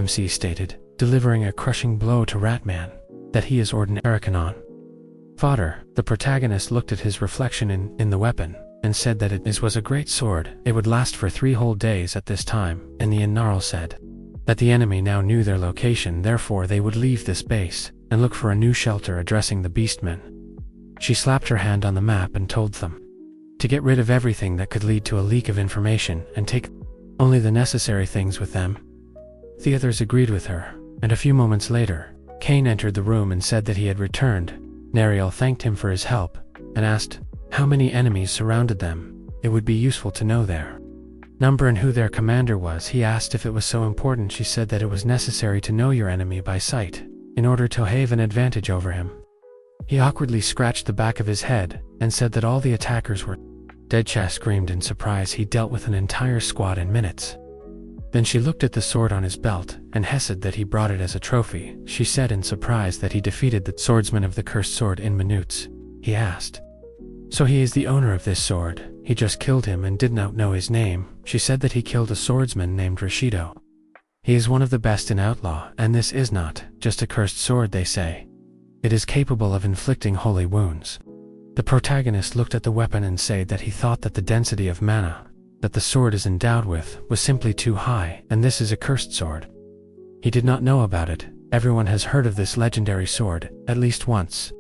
MC stated, delivering a crushing blow to Ratman, that he is ordinary Arikanon. Fodder, the protagonist, looked at his reflection in the weapon, and said that it was a great sword. It would last for 3 whole days at this time, and the Inarl said that the enemy now knew their location, therefore they would leave this base and look for a new shelter, addressing the beastmen. She slapped her hand on the map and told them to get rid of everything that could lead to a leak of information and take only the necessary things with them. The others agreed with her, and a few moments later, Kane entered the room and said that he had returned. Nariel thanked him for his help and asked how many enemies surrounded them. It would be useful to know their number and who their commander was. He asked if it was so important. She said that it was necessary to know your enemy by sight in order to have an advantage over him. He awkwardly scratched the back of his head and said that all the attackers were dead. Chas screamed in surprise. He dealt with an entire squad in minutes. Then she looked at the sword on his belt and hessed that he brought it as a trophy. She said in surprise that he defeated the swordsman of the cursed sword in minutes. He asked, so he is the owner of this sword? He just killed him and did not know his name. She said that he killed a swordsman named Rashido. He is one of the best in Outlaw, and this is not just a cursed sword, they say. It is capable of inflicting holy wounds. The protagonist looked at the weapon and said that he thought that the density of mana that the sword is endowed with was simply too high, and this is a cursed sword. He did not know about it. Everyone has heard of this legendary sword, at least once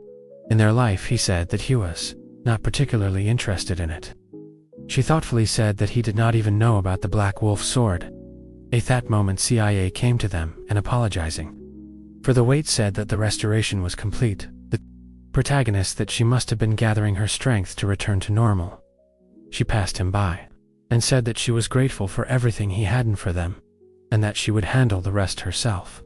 in their life. He said that he was not particularly interested in it. She thoughtfully said that he did not even know about the Black Wolf sword. At that moment CIA came to them and apologizing for the wait, said that the restoration was complete. The protagonist that she must have been gathering her strength to return to normal. She passed him by and said that she was grateful for everything he hadn't for them, and that she would handle the rest herself.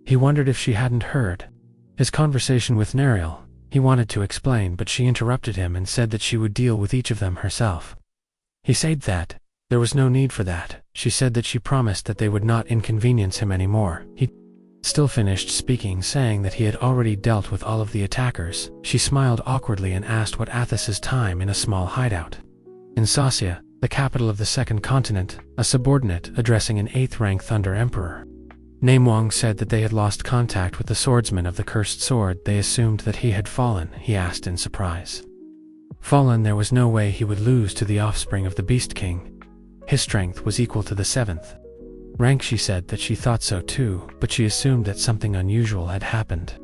He wondered if she hadn't heard his conversation with Nariel. He wanted to explain, but she interrupted him and said that she would deal with each of them herself. He said that there was no need for that. She said that she promised that they would not inconvenience him anymore. He still finished speaking, saying that he had already dealt with all of the attackers. She smiled awkwardly and asked what Athos's time in a small hideout in Sasia, the capital of the second continent. A subordinate addressing an 8th rank Thunder Emperor Namewang said that they had lost contact with the swordsman of the cursed sword. They assumed that he had fallen. He asked in surprise. Fallen? There was no way he would lose to the offspring of the Beast King. His strength was equal to the 7th rank. She said that she thought so too, but she assumed that something unusual had happened.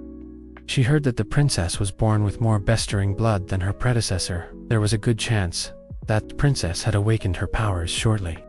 She heard that the princess was born with more bestering blood than her predecessor. There was a good chance that the princess had awakened her powers shortly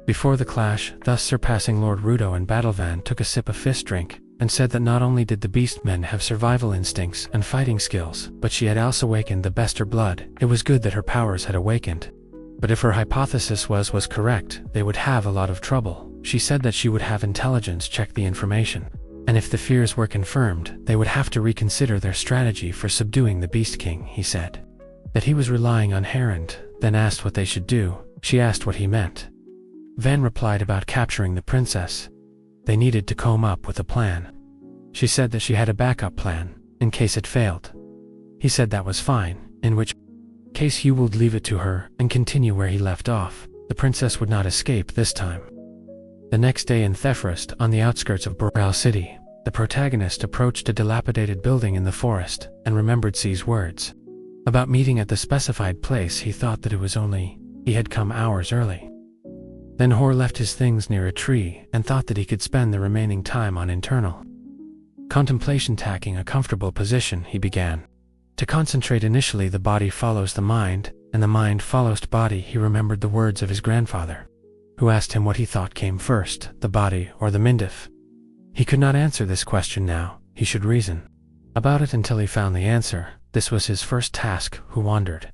before the clash, thus surpassing Lord Rudo. And Battlevan took a sip of fist drink and said that not only did the beastmen have survival instincts and fighting skills, but she had also awakened the bester blood. It was good that her powers had awakened. But if her hypothesis was correct, they would have a lot of trouble. She said that she would have intelligence check the information, and if the fears were confirmed, they would have to reconsider their strategy for subduing the Beast King. He said that he was relying on Herond, then asked what they should do. She asked what he meant. Van replied about capturing the princess. They needed to come up with a plan. She said that she had a backup plan in case it failed. He said that was fine, in which case he would leave it to her and continue where he left off. The princess would not escape this time. The next day in Thefrest, on the outskirts of Boral City, the protagonist approached a dilapidated building in the forest and remembered C's words about meeting at the specified place. He thought that it was only he had come hours early. Then Hor left his things near a tree and thought that he could spend the remaining time on internal contemplation. Taking a comfortable position, he began to concentrate. Initially, the body follows the mind, and the mind follows the body. He remembered the words of his grandfather, who asked him what he thought came first, the body or the Mindif. He could not answer this question now. He should reason about it until he found the answer. This was his first task. Who wondered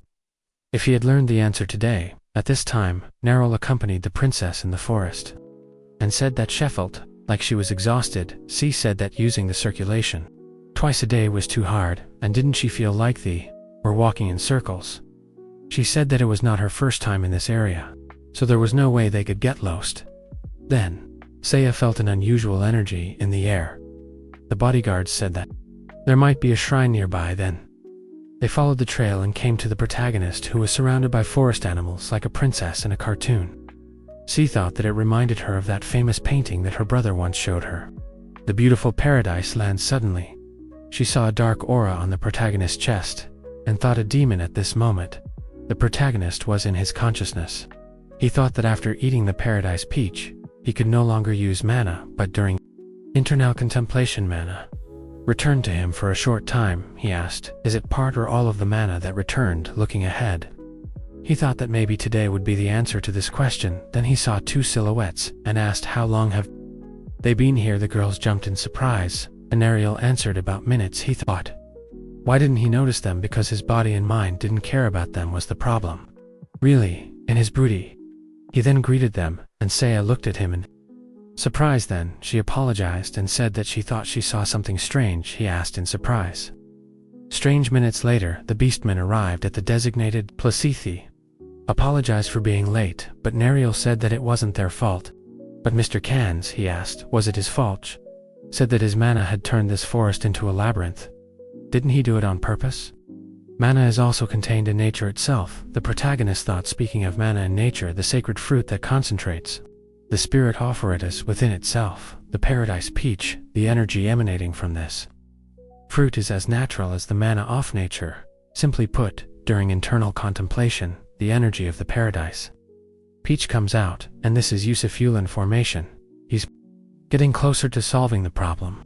if he had learned the answer today? At this time, Narol accompanied the princess in the forest and said that she felt like she was exhausted. C said that using the circulation twice a day was too hard, and didn't she feel like they were walking in circles? She said that it was not her first time in this area, so there was no way they could get lost. Then, Saya felt an unusual energy in the air. The bodyguards said that there might be a shrine nearby. Then they followed the trail and came to the protagonist, who was surrounded by forest animals like a princess in a cartoon. She thought that it reminded her of that famous painting that her brother once showed her. The beautiful paradise lands suddenly. She saw a dark aura on the protagonist's chest, and thought a demon at this moment. The protagonist was in his consciousness. He thought that after eating the paradise peach, he could no longer use mana, but during internal contemplation mana returned to him for a short time. He asked, is it part or all of the mana that returned, looking ahead? He thought that maybe today would be the answer to this question. Then he saw two silhouettes, and asked, how long have they been here? The girls jumped in surprise, and Ariel answered, about minutes. He thought, why didn't he notice them? Because his body and mind didn't care about them was the problem. Really, in his broody. He then greeted them, and Saya looked at him in surprise. Then she apologized and said that she thought she saw something strange. He asked in surprise. Strange. Minutes later, the beastmen arrived at the designated Placithi. Apologized for being late, but Nariel said that it wasn't their fault. But Mr. Cans, he asked, was it his fault? Said that his mana had turned this forest into a labyrinth. Didn't he do it on purpose? Mana is also contained in nature itself, the protagonist thought. Speaking of mana in nature, the sacred fruit that concentrates the spirit offeritas within itself, the paradise peach, the energy emanating from this fruit is as natural as the mana of nature. Simply put, during internal contemplation, the energy of the paradise peach comes out, and this is Yusufulin formation. He's getting closer to solving the problem.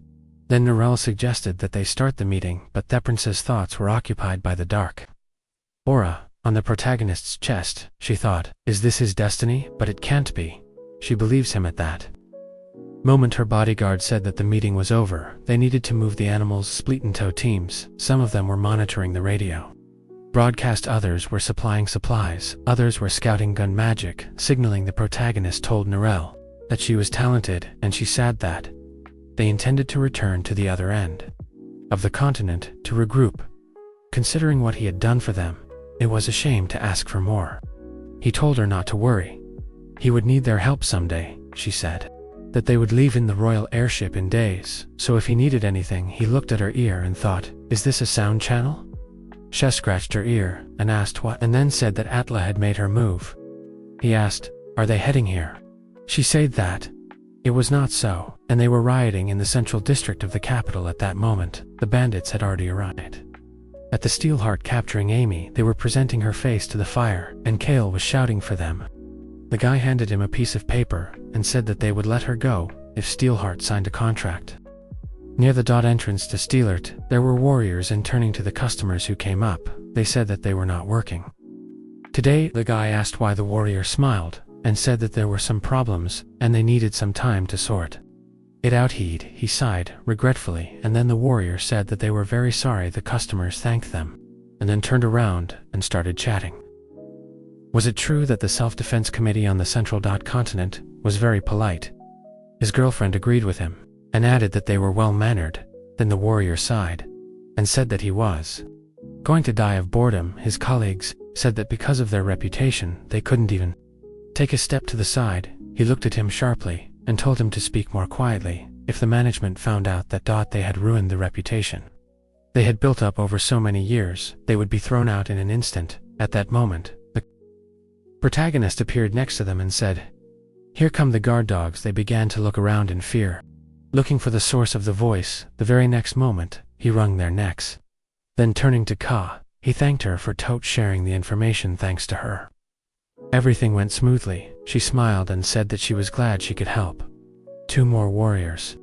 Then Narelle suggested that they start the meeting, but Theprince's thoughts were occupied by the dark aura on the protagonist's chest. She thought, is this his destiny? But it can't be. She believes him at that moment. Her bodyguard said that the meeting was over. They needed to move the animals split into teams. Some of them were monitoring the radio broadcast, others were supplying supplies, others were scouting gun magic, signaling. The protagonist told Narelle that she was talented, and she said that they intended to return to the other end of the continent to regroup. Considering what he had done for them, it was a shame to ask for more. He told her not to worry. He would need their help someday, she said. That they would leave in the royal airship in days, so if he needed anything. He looked at her ear and thought, is this a sound channel? She scratched her ear and asked what, and then said that Atla had made her move. He asked, are they heading here? She said that it was not so, and they were rioting in the central district of the capital at that moment. The bandits had already arrived at the Steelheart, capturing Amy. They were presenting her face to the fire, and Kale was shouting for them. The guy handed him a piece of paper and said that they would let her go if Steelheart signed a contract. Near the entrance to Steelheart, there were warriors, and turning to the customers who came up, they said that they were not working today. The guy asked why. The warrior smiled and said that there were some problems, and they needed some time to sort it out. He sighed regretfully, and then the warrior said that they were very sorry. The customers thanked them, and then turned around and started chatting. Was it true that the self-defense committee on the central continent was very polite? His girlfriend agreed with him, and added that they were well-mannered. Then the warrior sighed, and said that he was going to die of boredom. His colleagues said that because of their reputation, they couldn't even take a step to the side. He looked at him sharply, and told him to speak more quietly. If the management found out that they had ruined the reputation they had built up over so many years, they would be thrown out in an instant. At that moment, the protagonist appeared next to them and said, here come the guard dogs. They began to look around in fear, looking for the source of the voice. The very next moment, he wrung their necks. Then turning to Ka, he thanked her for sharing the information. Thanks to her, everything went smoothly. She smiled and said that she was glad she could help. Two more warriors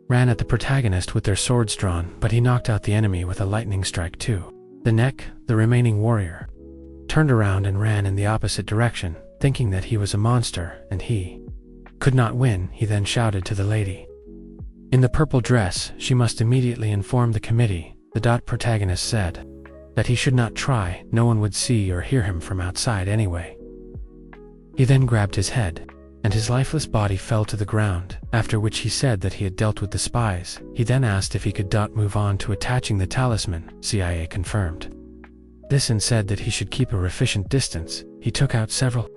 ran at the protagonist with their swords drawn, but he knocked out the enemy with a lightning strike to the neck. The remaining warrior turned around and ran in the opposite direction, thinking that he was a monster and he could not win. He then shouted to the lady in the purple dress she must immediately inform the committee. The protagonist said that he should not try. No one would see or hear him from outside anyway. He then grabbed his head, and his lifeless body fell to the ground, after which he said that he had dealt with the spies. He then asked if he could move on to attaching the talisman. CIA confirmed this and said that he should keep a efficient distance. He took out several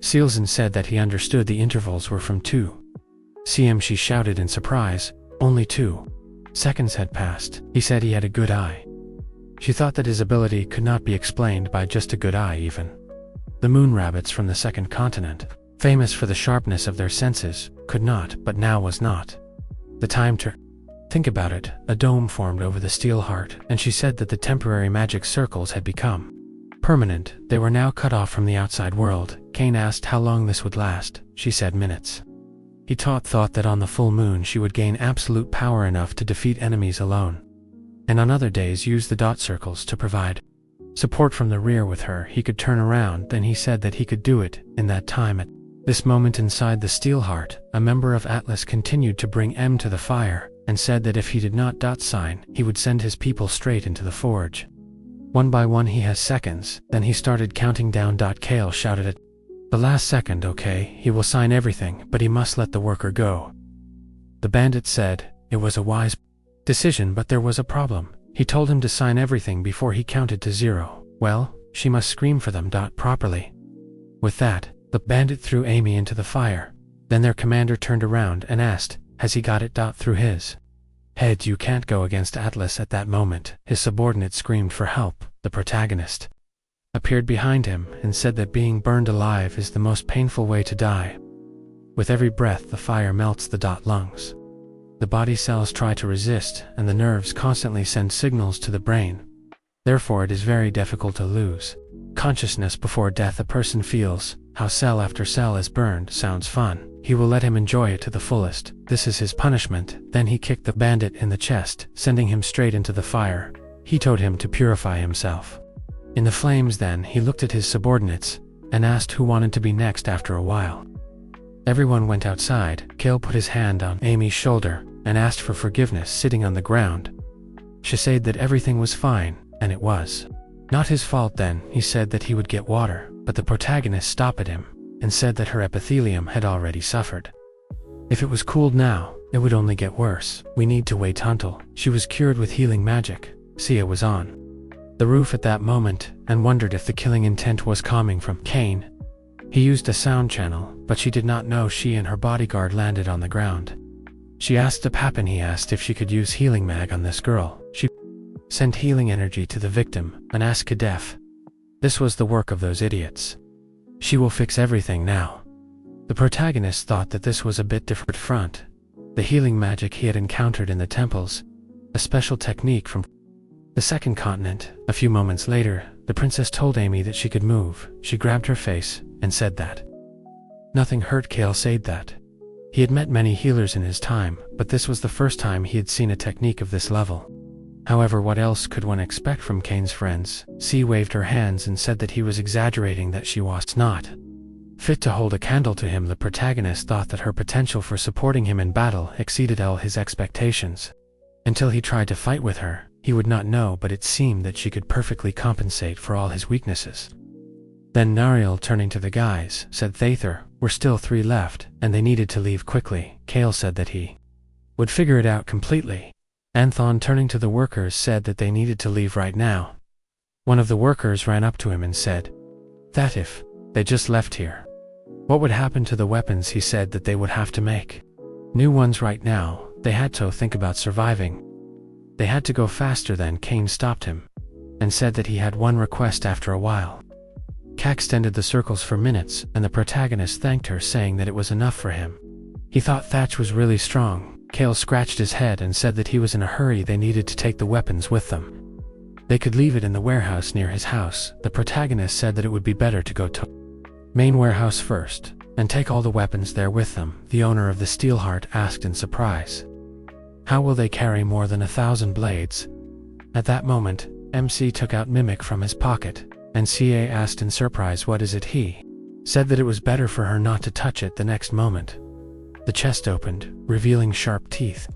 seals and said that he understood the intervals were from 2 cm. She shouted in surprise, only 2 seconds had passed. He said he had a good eye. She thought that his ability could not be explained by just a good eye even. The moon rabbits from the second continent famous for the sharpness of their senses, could not, but now was not the time to think about it. A dome formed over the steel heart, and she said that the temporary magic circles had become permanent. They were now cut off from the outside world. Cain asked how long this would last. She said minutes. He thought that on the full moon she would gain absolute power enough to defeat enemies alone, and on other days use the dot circles to provide support from the rear with her. He could turn around. Then he said that he could do it in that time. At this moment inside the steel heart, a member of Atlas continued to bring M to the fire, and said that if he did not dot sign, he would send his people straight into the forge. One by one he has seconds. Then he started counting down. Kale shouted at the last second, okay, he will sign everything, but he must let the worker go. The bandit said it was a wise decision, but there was a problem. He told him to sign everything before he counted to 0. Well, she must scream for them. Properly. With that, the bandit threw Amy into the fire. Then their commander turned around and asked, has he got it? Through his head, you can't go against Atlas. At that moment, his subordinate screamed for help. The protagonist appeared behind him and said that being burned alive is the most painful way to die. With every breath, the fire melts the lungs. The body cells try to resist, and the nerves constantly send signals to the brain. Therefore, it is very difficult to lose consciousness before death. A person feels how cell after cell is burned. Sounds fun. He will let him enjoy it to the fullest. This is his punishment. Then he kicked the bandit in the chest, sending him straight into the fire. He told him to purify himself in the flames. Then he looked at his subordinates and asked who wanted to be next. After a while, everyone went outside. Kale put his hand on Amy's shoulder and asked for forgiveness. Sitting on the ground, she said that everything was fine, and it was not his fault. Then he said that he would get water, but the protagonist stopped him and said that her epithelium had already suffered. If it was cooled now, it would only get worse. We need to wait until she was cured with healing magic. Sia was on the roof at that moment and wondered if the killing intent was coming from Cain. He used a sound channel, but she did not know. She and her bodyguard landed on the ground. She asked the Papin. He asked if she could use healing mag on this girl. She sent healing energy to the victim and asked Kadef. This was the work of those idiots. She will fix everything now. The protagonist thought that this was a bit different front. The healing magic he had encountered in the temples, a special technique from the second continent. A few moments later, the princess told Amy that she could move. She grabbed her face and said that nothing hurt. Kale said that he had met many healers in his time, but this was the first time he had seen a technique of this level. However, what else could one expect from Cain's friends? C waved her hands and said that he was exaggerating, that she was not fit to hold a candle to him. The protagonist thought that her potential for supporting him in battle exceeded all his expectations. Until he tried to fight with her, he would not know, but it seemed that she could perfectly compensate for all his weaknesses. Then Nariel, turning to the guys, said, Thather, were still 3 left, and they needed to leave quickly. Kale said that he would figure it out completely. Anthon, turning to the workers, said that they needed to leave right now. One of the workers ran up to him and said that if they just left here, what would happen to the weapons? He said that they would have to make new ones right now. They had to think about surviving. They had to go faster. Then Cain stopped him and said that he had one request. After a while, Ka extended the circles for minutes, and the protagonist thanked her, saying that it was enough for him. He thought Thatch was really strong. Kale scratched his head and said that he was in a hurry. They needed to take the weapons with them. They could leave it in the warehouse near his house. The protagonist said that it would be better to go to main warehouse first and take all the weapons there with them. The owner of the Steelheart asked in surprise, how will they carry more than 1,000 blades? At that moment, MC took out Mimic from his pocket, and CA asked in surprise, what is it? He said that it was better for her not to touch it. The next moment, the chest opened, revealing sharp teeth,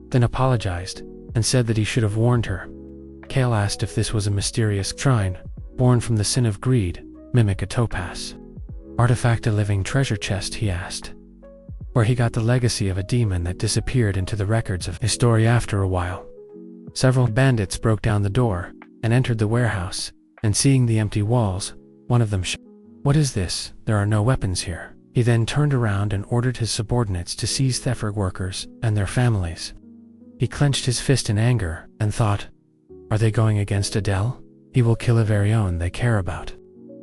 then apologized and said that he should have warned her. Kale asked if this was a mysterious shrine born from the sin of greed. Mimic, a topaz artifact, a living treasure chest, he asked, where he got the legacy of a demon that disappeared into the records of history. After a while, several bandits broke down the door and entered the warehouse, and seeing the empty walls, one of them what is this? There are no weapons here. He then turned around and ordered his subordinates to seize Theffer workers and their families. He clenched his fist in anger and thought, are they going against Adele? He will kill a very own they care about.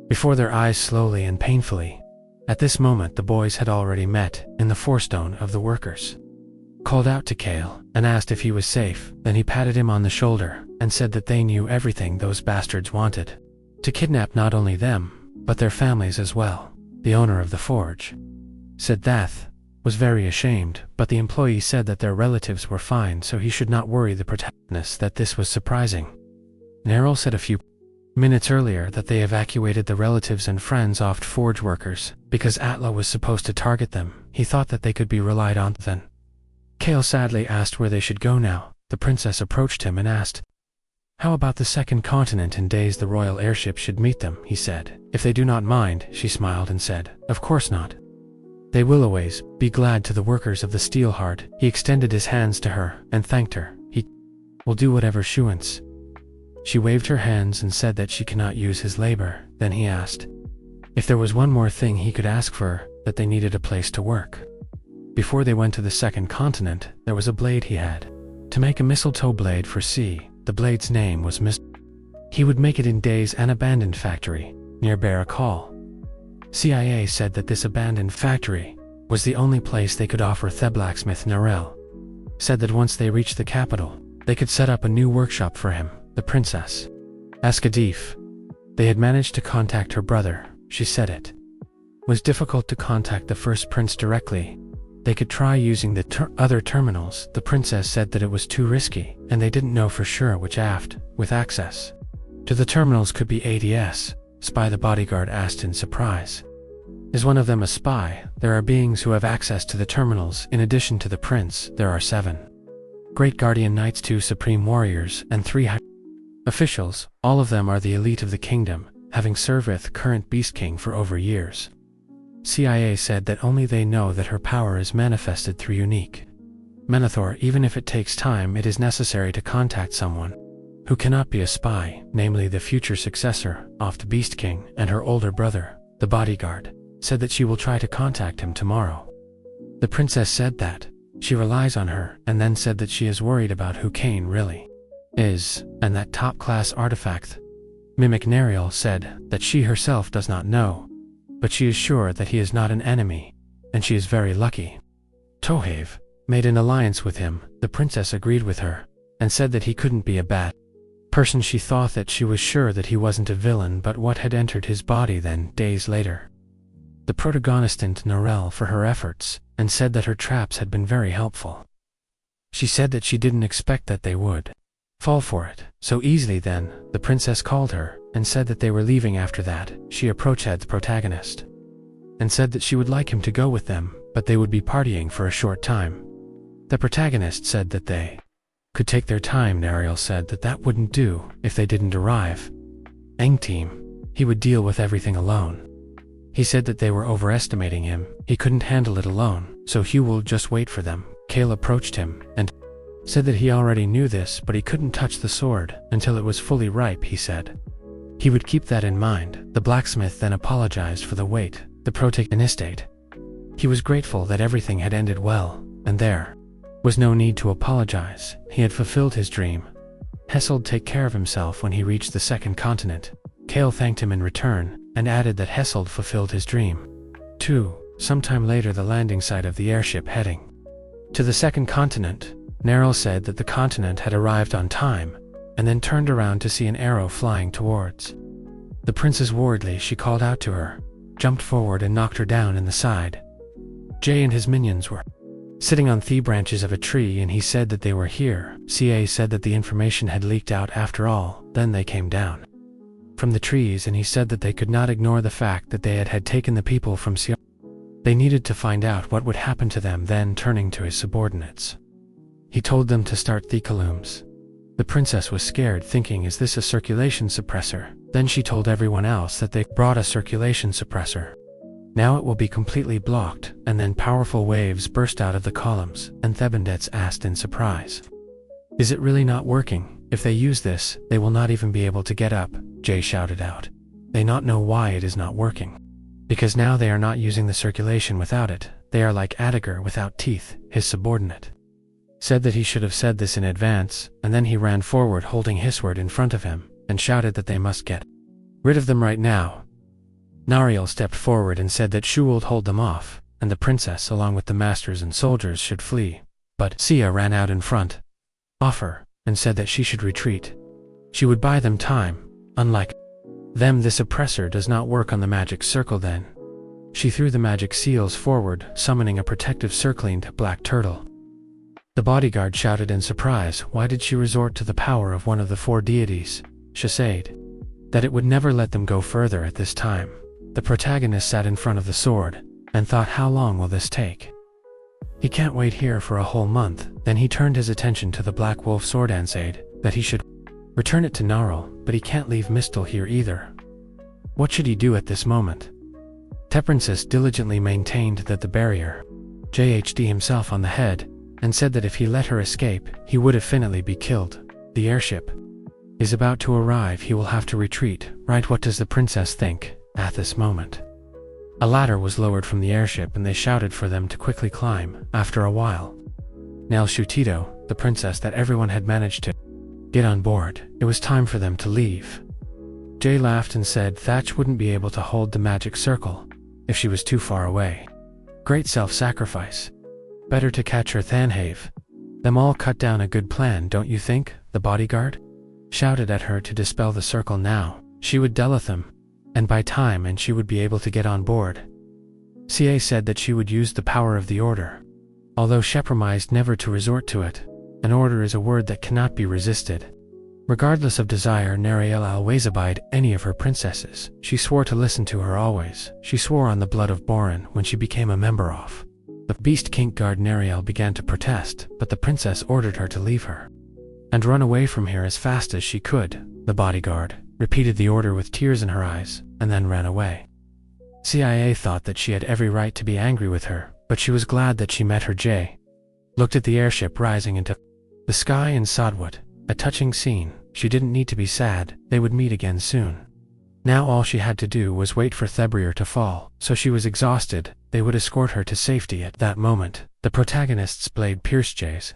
Before their eyes, slowly and painfully, At this moment the boys had already met in the forestone of the workers. Called out to Kale and asked if he was safe, then he patted him on the shoulder and said that they knew everything those bastards wanted. To kidnap not only them, but their families as well. The owner of the forge said that was very ashamed, but the employee said that their relatives were fine, so he should not worry the protagonist that this was surprising. Narral said a few minutes earlier that they evacuated the relatives and friends of forge workers because Atla was supposed to target them. He thought that they could be relied on then. Kale sadly asked where they should go now. The princess approached him and asked, "How about the second continent in days the royal airship should meet them?" he said. "If they do not mind," she smiled and said, "Of course not. They will always be glad to the workers of the steel heart." He extended his hands to her and thanked her. "He will do whatever she wants." She waved her hands and said that she cannot use his labor. Then he asked if there was one more thing he could ask for, that they needed a place to work. Before they went to the second continent, there was a blade he had to make a mistletoe blade for sea. The blade's name was He would make it in days an abandoned factory near Barakal. CIA said that this abandoned factory was the only place they could offer. The blacksmith Narelle said that once they reached the capital, they could set up a new workshop for him. The princess Askadif. They had managed to contact her brother. She said it was difficult to contact the first prince directly. They could try using the other terminals. The princess said that it was too risky, and they didn't know for sure which with access to the terminals could be ADS. Spy, the bodyguard asked in surprise. Is one of them a spy? There are beings who have access to the terminals. In addition to the prince, there are 7 great guardian knights, 2 supreme warriors, and 3 high officials. All of them are the elite of the kingdom, having served with current Beast King for over years. CIA said that only they know that her power is manifested through unique Menethor. Even if it takes time, it is necessary to contact someone who cannot be a spy, namely the future successor of the Beast King and her older brother. The bodyguard said that she will try to contact him tomorrow. The princess said that she relies on her, and then said that she is worried about who Kane really is, and that top-class artifact. Mimic Nariel said that she herself does not know, but she is sure that he is not an enemy, and she is very lucky. Tohave made an alliance with him. The princess agreed with her, and said that he couldn't be a bad person. She thought that she was sure that he wasn't a villain, but what had entered his body then, days later. The protagonist thanked Narelle for her efforts, and said that her traps had been very helpful. She said that she didn't expect that they would fall for it so easily. Then, the princess called her, and said that they were leaving. After that, she approached the protagonist, and said that she would like him to go with them, but they would be partying for a short time. The protagonist said that they could take their time. Nariel said that that wouldn't do if they didn't arrive. Team, he would deal with everything alone. He said that they were overestimating him. He couldn't handle it alone, so Hugh will just wait for them. Kale approached him and said that he already knew this, but he couldn't touch the sword until it was fully ripe. He said he would keep that in mind. The blacksmith then apologized for the wait. The protagonist he was grateful that everything had ended well, and there was no need to apologize. He had fulfilled his dream. Hessel'd take care of himself when he reached the second continent. Kale thanked him in return, and added that Hessel'd fulfilled his dream. 2. Sometime later, the landing site of the airship heading to the second continent. Narelle said that the continent had arrived on time, and then turned around to see an arrow flying towards the princess. Worriedly, she called out to her, jumped forward and knocked her down in the side. Jay and his minions were sitting on the branches of a tree, and he said that they were here. CA said that the information had leaked out after all. Then they came down from the trees, and he said that they could not ignore the fact that they had taken the people from Sion. They needed to find out what would happen to them. Then, turning to his subordinates, he told them to start the columns. The princess was scared, thinking, is this a circulation suppressor? Then she told everyone else that they brought a circulation suppressor. Now it will be completely blocked. And then powerful waves burst out of the columns, and Thebendets asked in surprise, is it really not working? If they use this, they will not even be able to get up. Jay shouted out. They not know why it is not working. Because now they are not using the circulation without it. They are like Adiger without teeth. His subordinate said that he should have said this in advance, and then he ran forward holding his sword in front of him, and shouted that they must get rid of them right now. Nariel stepped forward and said that she would hold them off, and the princess along with the masters and soldiers should flee. But Sia ran out in front of her and said that she should retreat. She would buy them time. Unlike them, this oppressor does not work on the magic circle then. She threw the magic seals forward, summoning a protective circling black turtle. The bodyguard shouted in surprise. Why did she resort to the power of one of the 4 deities? She said that it would never let them go further at this time. The protagonist sat in front of the sword and thought, how long will this take? He can't wait here for a whole month. Then he turned his attention to the Black Wolf sword and said that he should return it to Narl, but he can't leave Mistel here either. What should he do at this moment? The princess diligently maintained that the barrier JHD himself on the head and said that if he let her escape, he would definitely be killed. The airship is about to arrive. He will have to retreat, right? What does the princess think at this moment? A ladder was lowered from the airship and they shouted for them to quickly climb. After a while, Nel Shutito, the princess that everyone had managed to get on board, it was time for them to leave. Jay laughed and said Thatch wouldn't be able to hold the magic circle if she was too far away. Great self-sacrifice. Better to catch her than have them all cut down. A good plan, don't you think? The bodyguard shouted at her to dispel the circle now. She would delete them, and by time and she would be able to get on board. CA said that she would use the power of the order. Although she promised never to resort to it, an order is a word that cannot be resisted. Regardless of desire, Nariel always abide any of her princesses. She swore to listen to her always. She swore on the blood of Borin when she became a member of the Beast King Guard. Nariel began to protest, but the princess ordered her to leave her and run away from here as fast as she could. The bodyguard repeated the order with tears in her eyes and then ran away. CIA thought that she had every right to be angry with her, but she was glad that she met her. Jay looked at the airship rising into the sky and Sodwood. A touching scene. She didn't need to be sad. They would meet again soon. Now all she had to do was wait for Thebrier to fall, so she was exhausted. They would escort her to safety. At that moment, the protagonist's blade pierced Jay's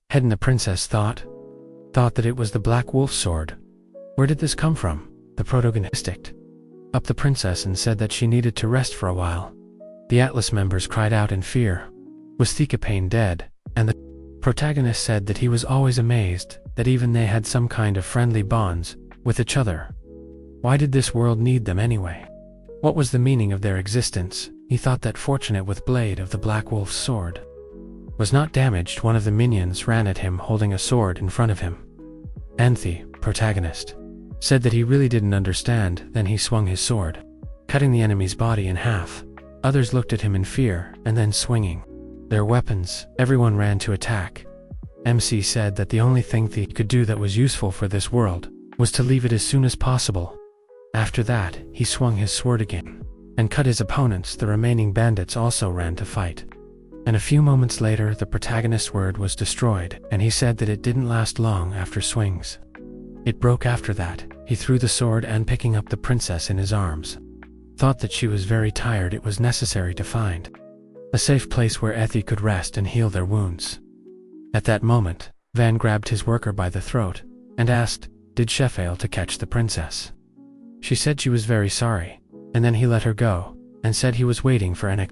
head and the princess thought that it was the Black Wolf sword. Where did this come from? The protagonist ticked up the princess and said that she needed to rest for a while. The Atlas members cried out in fear. Was Thekapane dead? And the protagonist said that he was always amazed that even they had some kind of friendly bonds with each other. Why did this world need them anyway? What was the meaning of their existence? He thought that fortunate with blade of the Black Wolf's sword was not damaged. One of the minions ran at him holding a sword in front of him. Anthe, protagonist, said that he really didn't understand. Then he swung his sword, cutting the enemy's body in half. Others looked at him in fear and then swinging their weapons, everyone ran to attack. MC said that the only thing he could do that was useful for this world was to leave it as soon as possible. After that, he swung his sword again and cut his opponents. The remaining bandits also ran to fight. And a few moments later, the protagonist's sword was destroyed, and he said that it didn't last long after swings. It broke after that. He threw the sword and picking up the princess in his arms, thought that she was very tired. It was necessary to find a safe place where Ethy could rest and heal their wounds. At that moment, Van grabbed his worker by the throat and asked, did she fail to catch the princess? She said she was very sorry, and then he let her go and said he was waiting for an.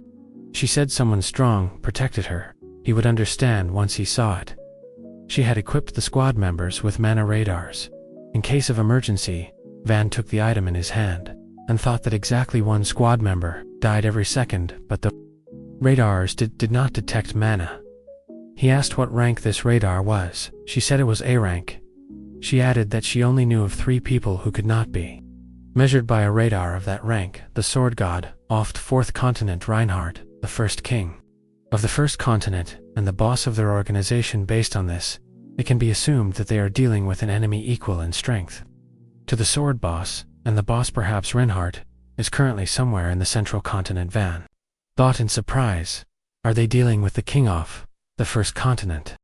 She said someone strong protected her. He would understand once he saw it. She had equipped the squad members with mana radars. In case of emergency, Van took the item in his hand and thought that exactly one squad member died every second, but the radars did not detect mana. He asked what rank this radar was. She said it was A rank. She added that she only knew of 3 people who could not be measured by a radar of that rank: the sword god, oft 4th continent Reinhardt, the first king of the first continent, and the boss of their organization. Based on this, it can be assumed that they are dealing with an enemy equal in strength to the sword boss, and the boss, perhaps Reinhardt, is currently somewhere in the central continent. Van thought in surprise, are they dealing with the king of the first continent?